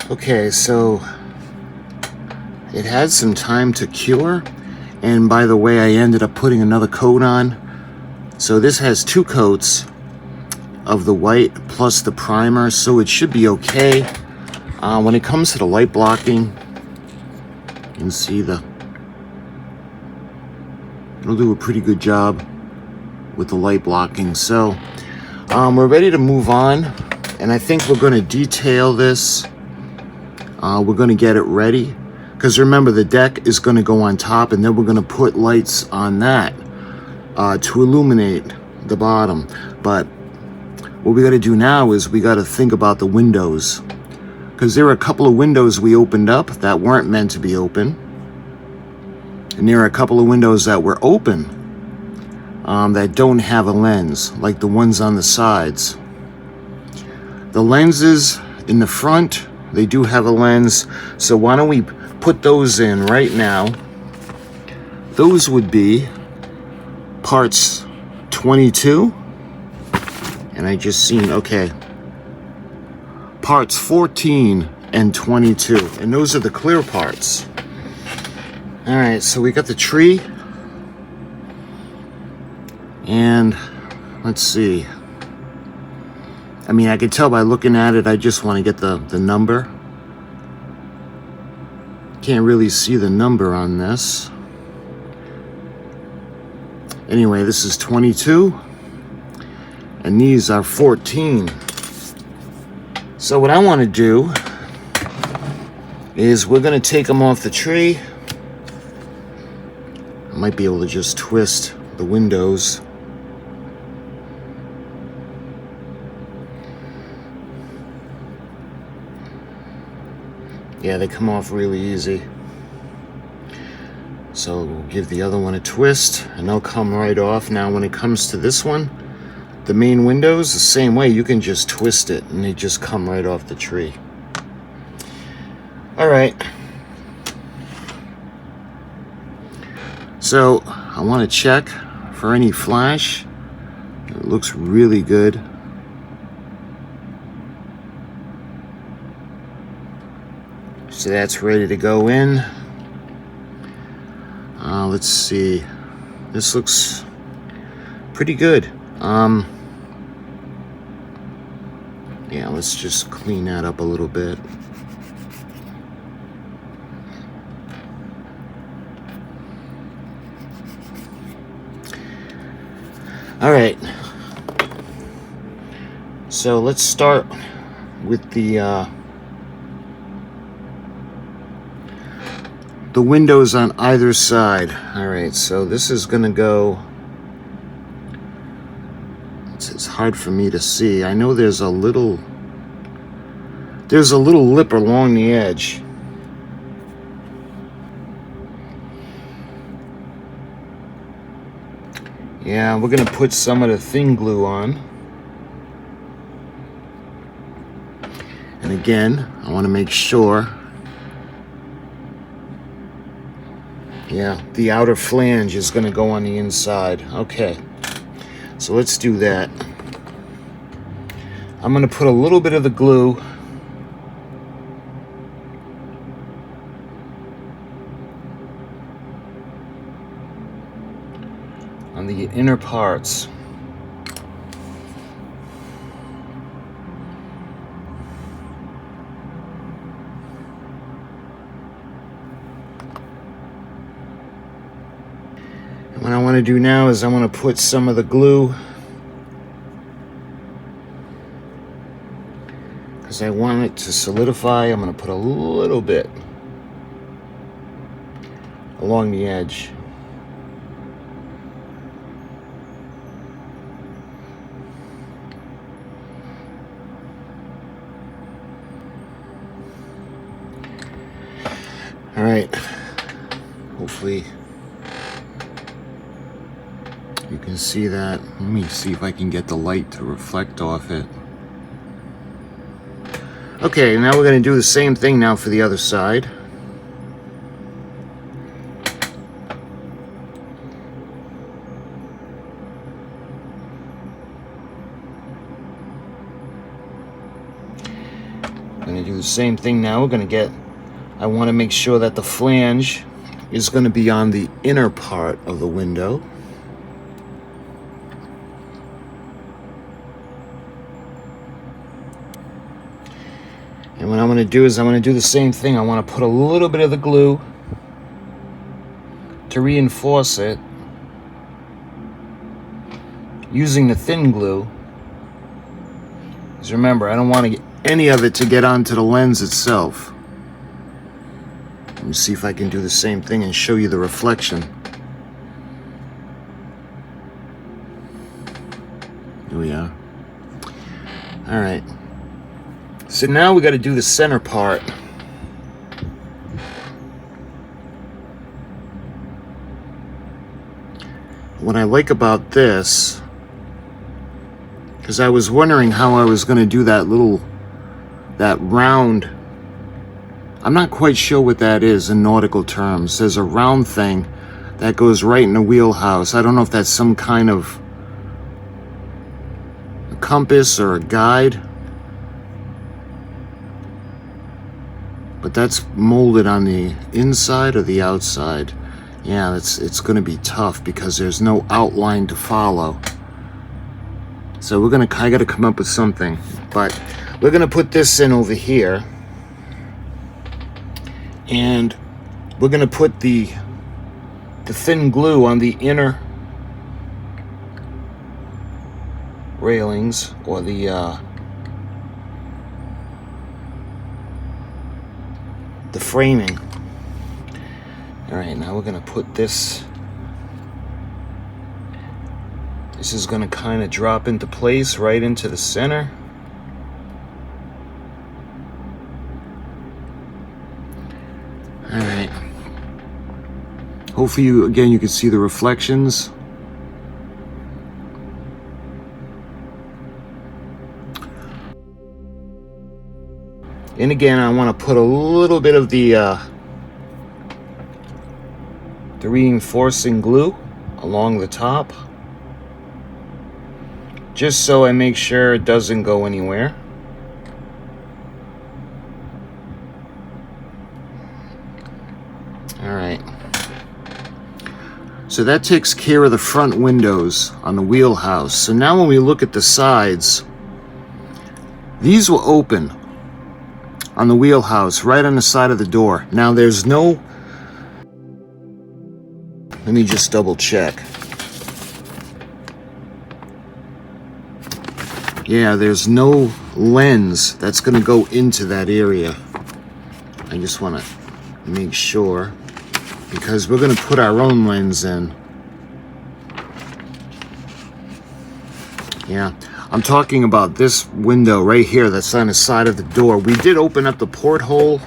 Okay, so it had some time to cure, and by the way, I ended up putting another coat on. So this has 2 coats of the white plus the primer, so it should be okay. When it comes to the light blocking, you can see it'll do a pretty good job with the light blocking. So we're ready to move on, and I think we're going to detail this. We're going to get it ready, because remember, the deck is going to go on top, and then we're going to put lights on that to illuminate the bottom. But what we got to do now is we got to think about the windows, because there are a couple of windows we opened up that weren't meant to be open, and there are a couple of windows that were open that don't have a lens, like the ones on the sides. The lenses in the front, they do have a lens, so why don't we put those in right now. Those would be parts 22, and I just seen, okay, parts 14 and 22, and those are the clear parts. All right, so we got the tree, and let's see. I mean, I can tell by looking at it, I just want to get the number. Can't really see the number on this. Anyway, this is 22, and these are 14. So what I want to do is we're going to take them off the tree. I might be able to just twist the windows. Yeah, they come off really easy. So we'll give the other one a twist, and they'll come right off. Now when it comes to this one, the main windows, the same way, you can just twist it and they just come right off the tree. All right. So I want to check for any flash. It looks really good. So that's ready to go in. Let's see. This looks pretty good. Yeah, let's just clean that up a little bit. All right. So let's start with the windows on either side. All right, so this is gonna go, it's hard for me to see. I know there's a little lip along the edge. Yeah, we're gonna put some of the thin glue on. And again, I want to make sure. Yeah, the outer flange is going to go on the inside. Okay, so let's do that. I'm going to put a little bit of the glue on the inner parts. What I want to do now is I want to put some of the glue, because I want it to solidify. I'm going to put a little bit along the edge. All right, hopefully you can see that. Let me see if I can get the light to reflect off it. Okay, now we're going to do the same thing now for the other side. going to do the same thing now. We're going to get, I want to make sure that the flange is going to be on the inner part of the window. And what I'm going to do is I'm going to do the same thing. I want to put a little bit of the glue to reinforce it using the thin glue. Because remember, I don't want to get any of it to get onto the lens itself. Let me see if I can do the same thing and show you the reflection. Here we are. All right. So now we got to do the center part. What I like about this, because I was wondering how I was going to do that round. I'm not quite sure what that is in nautical terms. There's a round thing that goes right in the wheelhouse. I don't know if that's some kind of a compass or a guide. But that's molded on the inside or the outside. Yeah, it's going to be tough because there's no outline to follow. So I got to come up with something. But we're going to put this in over here. And we're going to put the thin glue on the inner railings, or the framing. All right, now we're going to put this. This is going to kind of drop into place right into the center. All right. Hopefully, you can see the reflections. And again, I want to put a little bit of the reinforcing glue along the top, just so I make sure it doesn't go anywhere. All right. So that takes care of the front windows on the wheelhouse. So now when we look at the sides, these will open on the wheelhouse right on the side of the door. Now there's no, let me just double check. Yeah, there's no lens that's going to go into that area. I just want to make sure, because we're going to put our own lens in. Yeah, I'm talking about this window right here that's on the side of the door. We did open up the porthole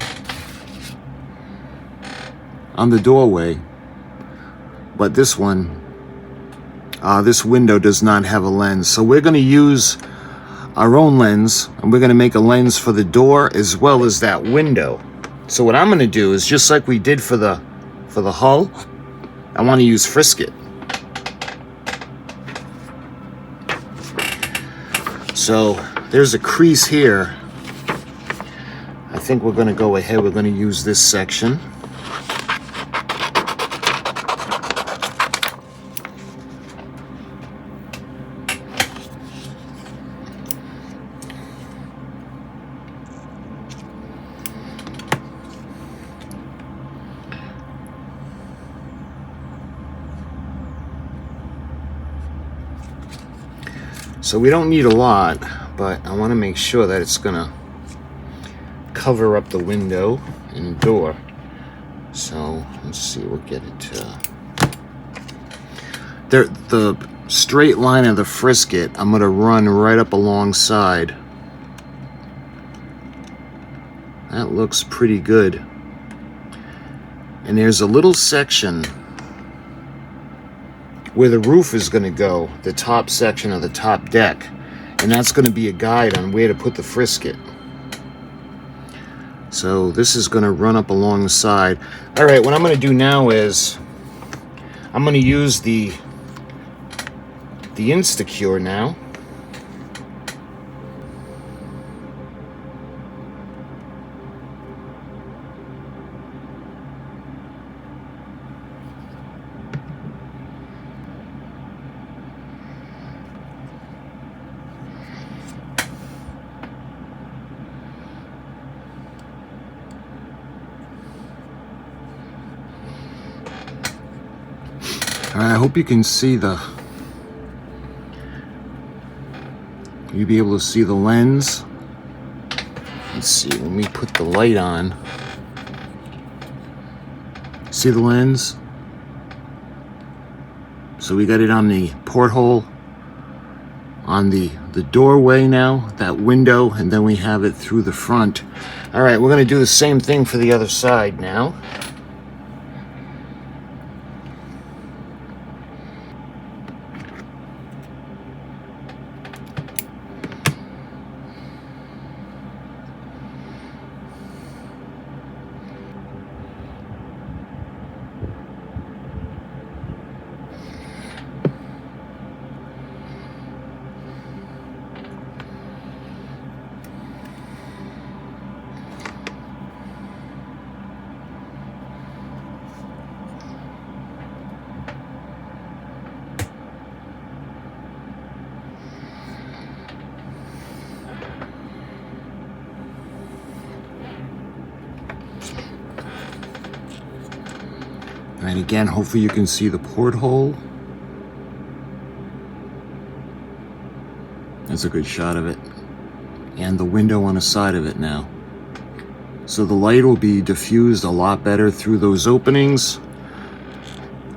on the doorway, but this one, this window does not have a lens. So we're going to use our own lens, and we're going to make a lens for the door as well as that window. So what I'm going to do is, just like we did for the hull, I want to use Frisket. So there's a crease here. I think we're going to go ahead, we're going to use this section. So we don't need a lot, but I want to make sure that it's going to cover up the window and the door. So let's see, we'll get it to the straight line of the Frisket. I'm going to run right up alongside. That looks pretty good. And there's a little section where the roof is going to go, the top section of the top deck, and that's going to be a guide on where to put the Frisket. So this is going to run up along the side. All right, what I'm going to do now is I'm going to use the Instacure. Now, I hope you can see you'll be able to see the lens. Let's see, let me put the light on. See the lens? So we got it on the porthole, on the doorway now, that window, and then we have it through the front. All right, we're gonna do the same thing for the other side now. And again, hopefully you can see the porthole. That's a good shot of it. And the window on the side of it now. So the light will be diffused a lot better through those openings.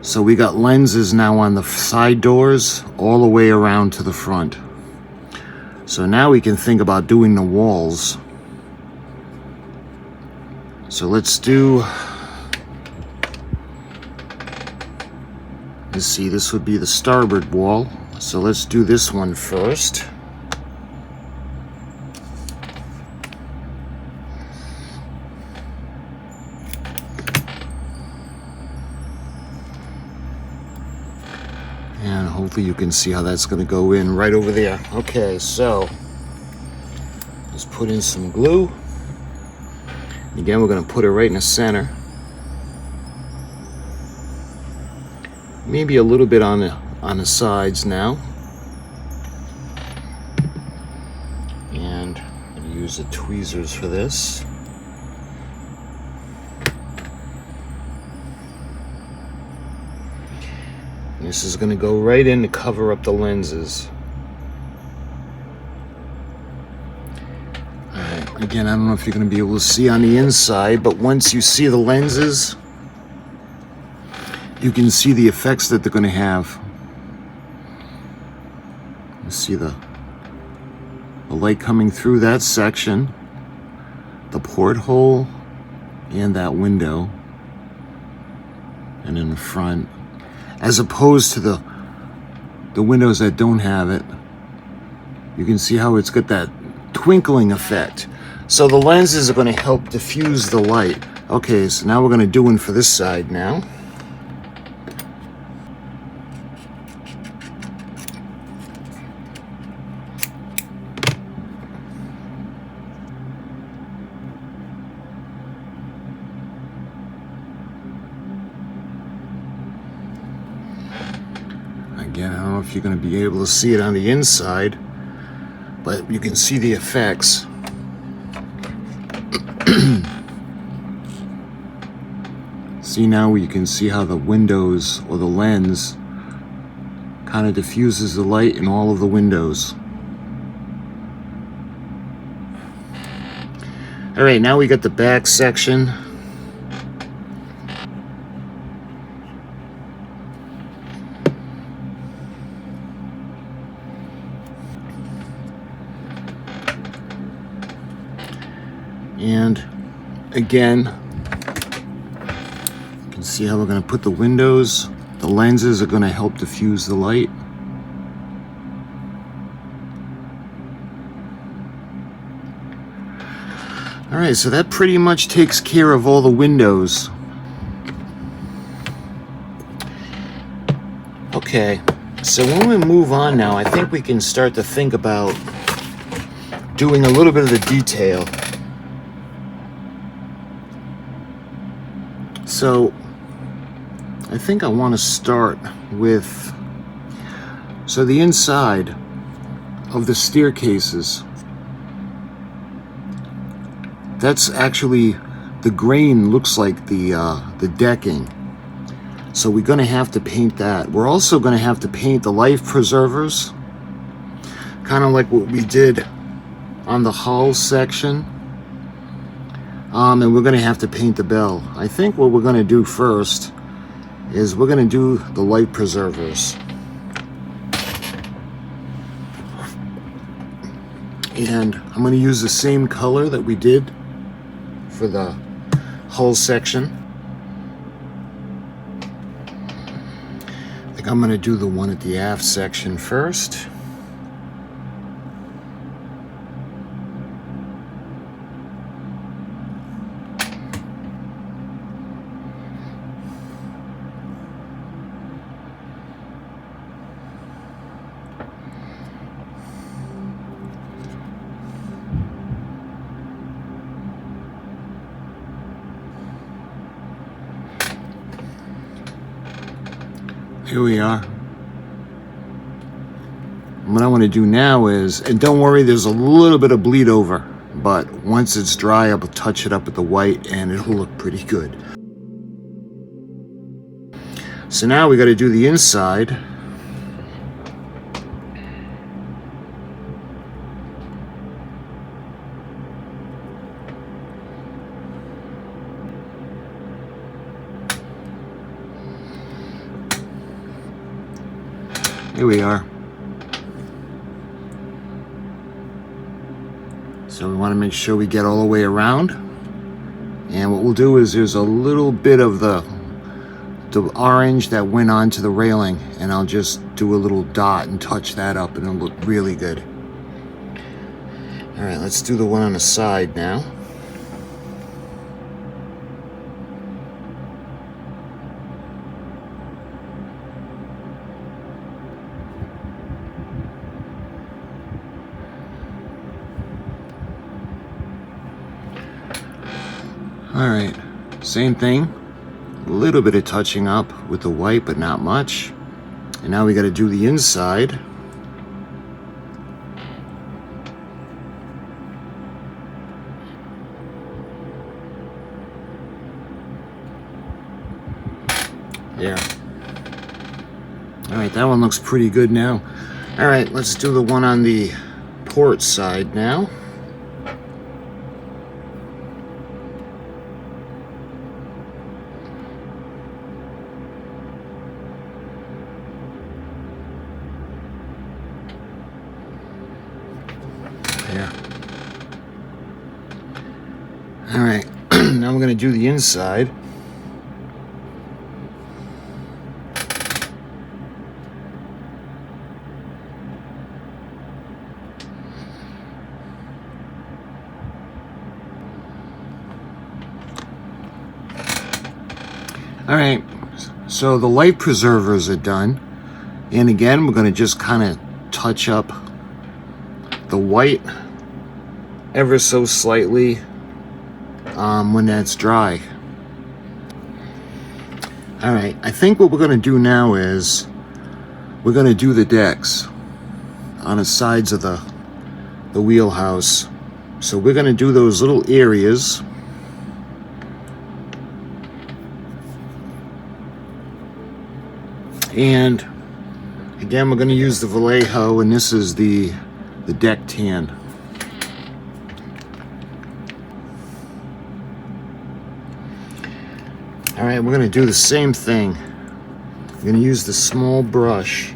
So we got lenses now on the side doors all the way around to the front. So now we can think about doing the walls. So let's do, let's see, this would be the starboard wall. So let's do this one first. And hopefully you can see how that's going to go in right over there. Okay, so let's put in some glue. Again, we're going to put it right in the center. Maybe a little bit on the sides now. And I'm going to use the tweezers for this. This is going to go right in to cover up the lenses. Alright, again, I don't know if you're going to be able to see on the inside, but once you see the lenses, you can see the effects that they're going to have. You see the light coming through that section, the porthole, and that window, and in the front. As opposed to the windows that don't have it. You can see how it's got that twinkling effect. So the lenses are going to help diffuse the light. Okay, so now we're going to do one for this side now. Again, I don't know if you're going to be able to see it on the inside, but you can see the effects. See now you can see how the windows or the lens kind of diffuses the light in all of the windows. All right, now we got the back section. And again, you can see how we're going to put the windows. The lenses are going to help diffuse the light. All right, so that pretty much takes care of all the windows. Okay, so when we move on now, I think we can start to think about doing a little bit of the detail. So I think I want to start with, so the inside of the staircases, that's actually, the grain looks like the decking. So we're going to have to paint that. We're also going to have to paint the life preservers, kind of like what we did on the hull section. And we're going to have to paint the bell. I think what we're going to do first is we're going to do the light preservers. And I'm going to use the same color that we did for the hull section. I think I'm going to do the one at the aft section first. Here we are. What I want to do now is, and don't worry, there's a little bit of bleed over, but once it's dry, I'll touch it up with the white and it'll look pretty good. So now we got to do the inside. Here we are. So we want to make sure we get all the way around. And what we'll do is there's a little bit of the orange that went onto the railing, and I'll just do a little dot and touch that up and it'll look really good. All right, let's do the one on the side now. All right, same thing, a little bit of touching up with the white, but not much. And now we got to do the inside. There. All right, that one looks pretty good now. All right, let's do the one on the port side now. There. All right, now we're going to do the inside. All right, so the light preservers are done. And again, we're going to just kind of touch up the white ever so slightly when that's dry. All right, I think what we're going to do now is we're going to do the decks on the sides of the wheelhouse. So we're going to do those little areas. And again, we're going to use the Wheelhouse, and this is the deck tan. All right, we're going to do the same thing. We're going to use the small brush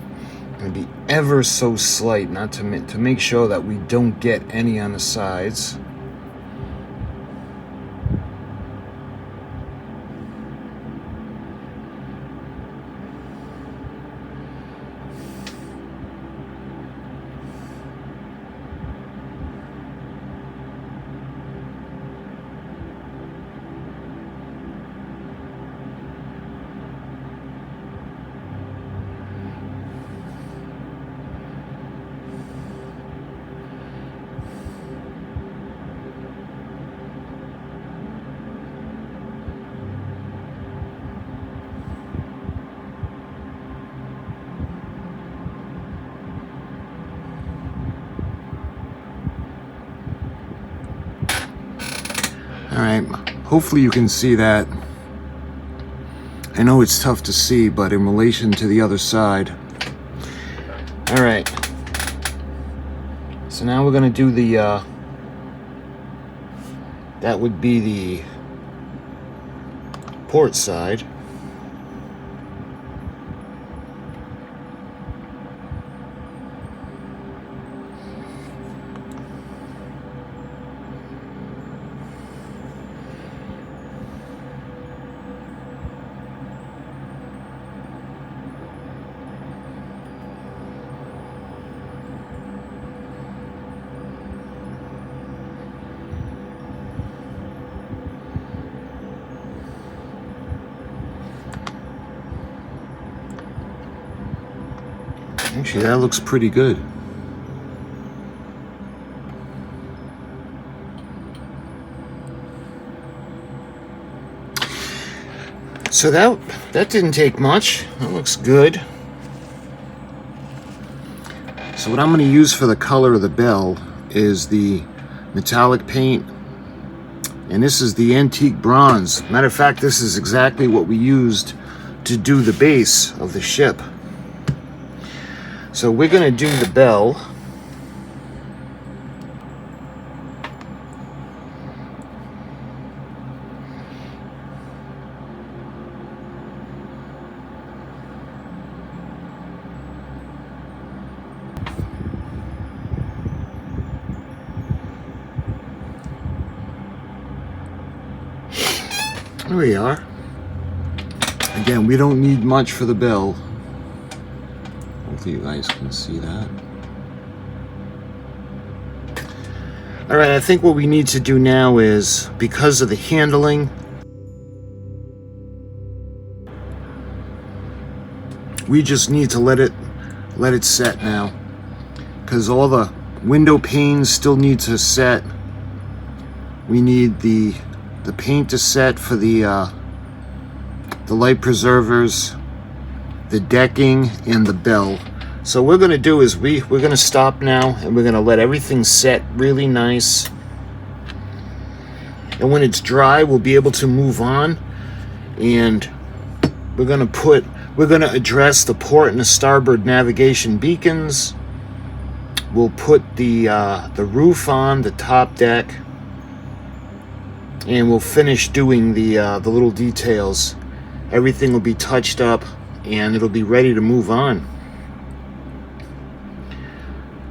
and be ever so slight, not to make sure that we don't get any on the sides. All right, hopefully you can see that. I know it's tough to see, but in relation to the other side. All right. So now we're going to do the, that would be the port side. Actually, that looks pretty good. So that didn't take much. That looks good. So what I'm going to use for the color of the bell is the metallic paint. And this is the antique bronze. Matter of fact, this is exactly what we used to do the base of the ship. So we're going to do the bell. There we are. Again, we don't need much for the bell. Hopefully you guys can see that. All right, I think what we need to do now is, because of the handling, we just need to let it set now, because all the window panes still need to set. We need the paint to set for the light preservers, the decking, and the bell. So what we're going to do is we're going to stop now, and we're going to let everything set really nice. And when it's dry, we'll be able to move on, and we're going to address the port and the starboard navigation beacons. We'll put the roof on, the top deck, and we'll finish doing the little details. Everything will be touched up, and it'll be ready to move on.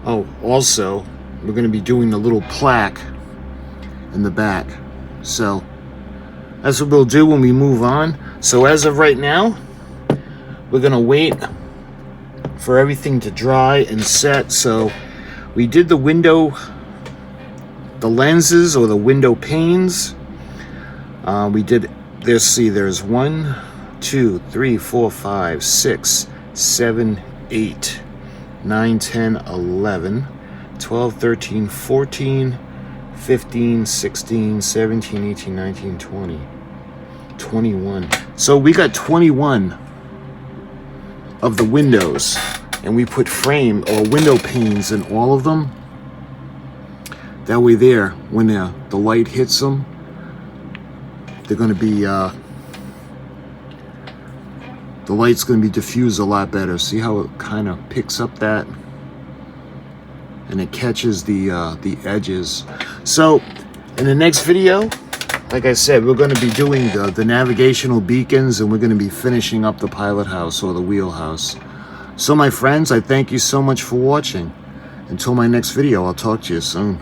Oh, also, we're going to be doing the little plaque in the back. So that's what we'll do when we move on. So as of right now, we're going to wait for everything to dry and set. So we did the lenses or the window panes. We did this. See, there's 1, 2, 3, 4, 5, 6, 7, 8, 9, 10, 11, 12, 13, 14, 15, 16, 17, 18, 19, 20, 21. So we got 21 of the windows, and we put frame or window panes in all of them. That way there, when the light hits them, they're going to be, the light's going to be diffused a lot better. See how it kind of picks up that? And it catches the edges. So, in the next video, like I said, we're going to be doing the navigational beacons, and we're going to be finishing up the pilot house or the wheelhouse. So my friends, I thank you so much for watching. Until my next video, I'll talk to you soon.